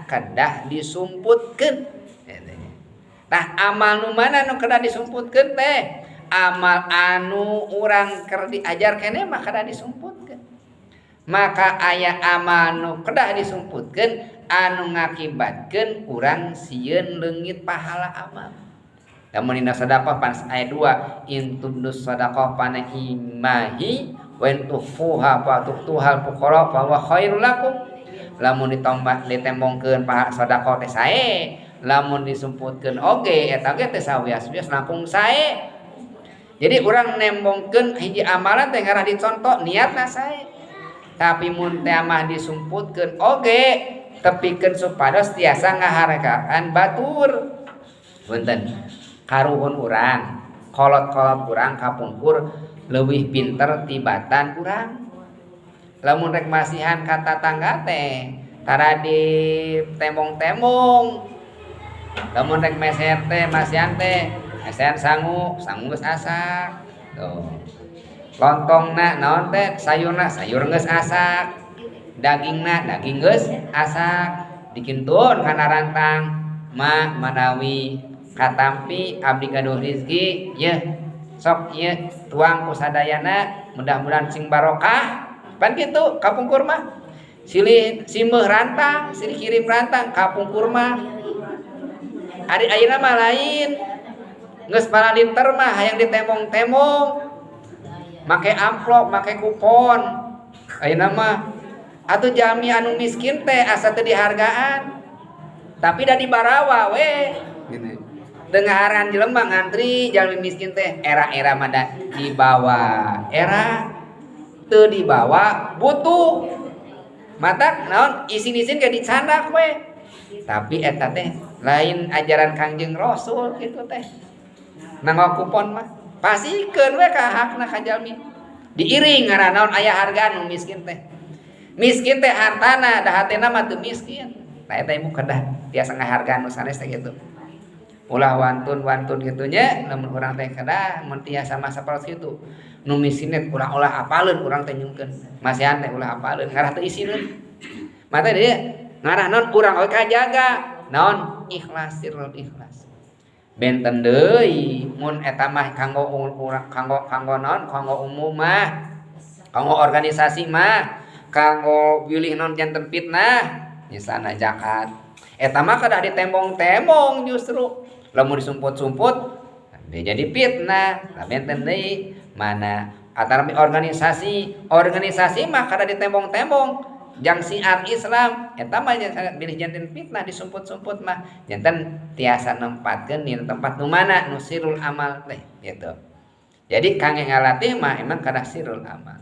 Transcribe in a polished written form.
kedah disumputkeun. Tah amal nu mana nu kedah disumputkeun teh? Amal anu urang keur diajar keneh mah kedah disumputkeun. Maka aya amal nu kedah disumputkeun anu ngakibatkeun urang sieun leungit pahala amal. Lamun dina sedekah pan ayat 2 intudus sedekah panahimahi wa intufuha fa tutuhal fuqara fa wa khairul lakum. Lamun ditembongkeun pahala sedekah teh sae, lamun disumputkeun oge eta ge teh sawias-wias langkung sae. Jadi urang nembongkeun hiji amalan teh ngarah dicontoh niatna sae. Tapi mun teh mah disumputkeun oge tepikeun supados tiasa ngahargaan batur. Punten. Karuhun urang, kolot-kolot urang kapungkur leuwih pinter tibatan urang. Lamun rek masihan ka tatangga teh tara di tembong-tembong. Lamun rek meser teh masihan teh meser sangu geus asak. Tuh. Lontongna naon teh sayurna sayur geus asak. Dagingna daging geus asak. Dikintun kana rantang ma manawi katampi abdi gaduh rezeki ye sok ye tuang ku sadayana mudah-mudahan sing barokah pan kitu kapungkur mah silih simeuh rantang silih kirim rantang kapungkur mah ari ayeuna mah lain geus paralinter mah hayang ditembong-tembong make amplop make kupon ayeuna mah atuh jami anu miskin teh asa teu dihargaan tapi da dibarawa we gitu. Dengaran jelema ngantri jalmi miskin teh era-era mada dibawa era teu dibawa butuh matak naon isin-isin ge dicandak we tapi eta teh lain ajaran Kangjeng Rasul kitu teh nanggo kupon mah pasikeun we ka hakna ka jalmi diiring ngaran naon aya hargaan nu miskin teh hartana da hatena mah teu miskin nah eta ibu kedah tiasa ngahargaan nu sanes teh kitu. Ulah wantun kitu nya lamun urang teh kada mun tiasa masa sapertos kitu nu miskin ulah apaleun urang teh nyungkeun masihan teh ulah apaleun ngarah teu isineun mata deui ngarah naon urang oge kajaga naon ikhlas sirrul ikhlas benten deui mun eta mah kanggo urang kanggo naon kanggo umum mah kanggo organisasi mah kanggo wilih naon janten fitnah misalna zakat eta mah kada ditembong-tembong justru lamun disumput-sumput dia jadi fitnah benten deui mana antara organisasi mah kada ditembong-tembong jang siar Islam eta mah bilih janten fitnah disumput-sumput mah janten tiasa nempatkeun di tempat nu mana nu sirul amal teh gitu. Jadi kangge ngalatih mah emang kada sirul amal.